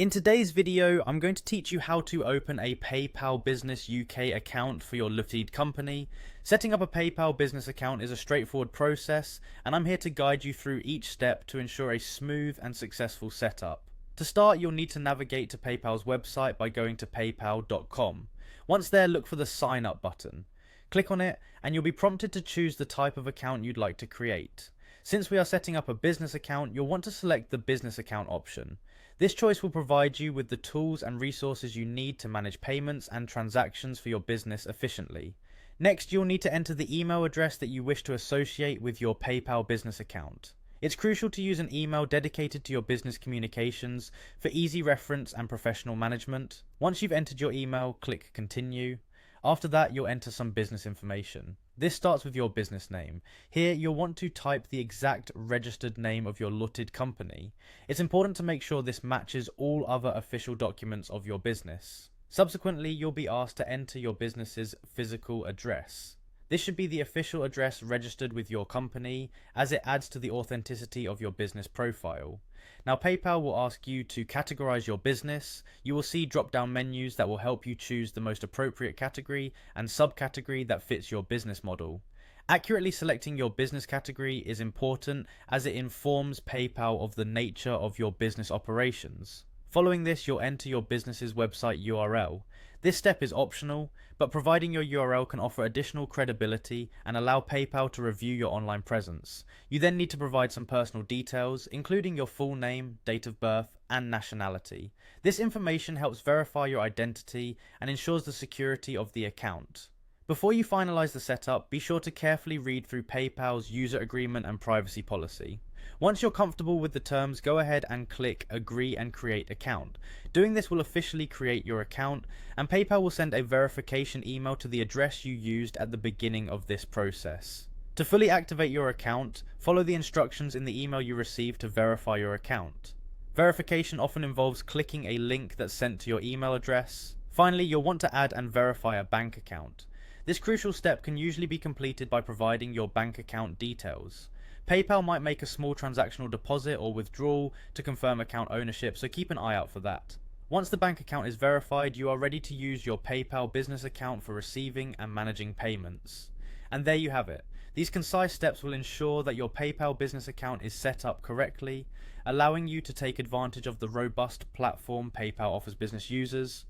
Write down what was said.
In today's video, I'm going to teach you how to open a PayPal Business UK account for your limited company. Setting up a PayPal business account is a straightforward process, and I'm here to guide you through each step to ensure a smooth and successful setup. To start, you'll need to navigate to PayPal's website by going to paypal.com. Once there, look for the sign up button. Click on it, and you'll be prompted to choose the type of account you'd like to create. Since we are setting up a business account, you'll want to select the business account option. This choice will provide you with the tools and resources you need to manage payments and transactions for your business efficiently. Next, you'll need to enter the email address that you wish to associate with your PayPal business account. It's crucial to use an email dedicated to your business communications for easy reference and professional management. Once you've entered your email, click Continue. After that, you'll enter some business information. This starts with your business name. Here, you'll want to type the exact registered name of your limited company. It's important to make sure this matches all other official documents of your business. Subsequently, you'll be asked to enter your business's physical address. This should be the official address registered with your company, as it adds to the authenticity of your business profile. Now, PayPal will ask you to categorize your business. You will see drop-down menus that will help you choose the most appropriate category and subcategory that fits your business model. Accurately selecting your business category is important as it informs PayPal of the nature of your business operations. Following this, you'll enter your business's website URL. This step is optional, but providing your URL can offer additional credibility and allow PayPal to review your online presence. You then need to provide some personal details, including your full name, date of birth, and nationality. This information helps verify your identity and ensures the security of the account. Before you finalize the setup, be sure to carefully read through PayPal's user agreement and privacy policy. Once you're comfortable with the terms, go ahead and click Agree and Create Account. Doing this will officially create your account, and PayPal will send a verification email to the address you used at the beginning of this process. To fully activate your account, follow the instructions in the email you received to verify your account. Verification often involves clicking a link that's sent to your email address. Finally, you'll want to add and verify a bank account. This crucial step can usually be completed by providing your bank account details. PayPal might make a small transactional deposit or withdrawal to confirm account ownership, so keep an eye out for that. Once the bank account is verified, you are ready to use your PayPal business account for receiving and managing payments. And there you have it. These concise steps will ensure that your PayPal business account is set up correctly, allowing you to take advantage of the robust platform PayPal offers business users.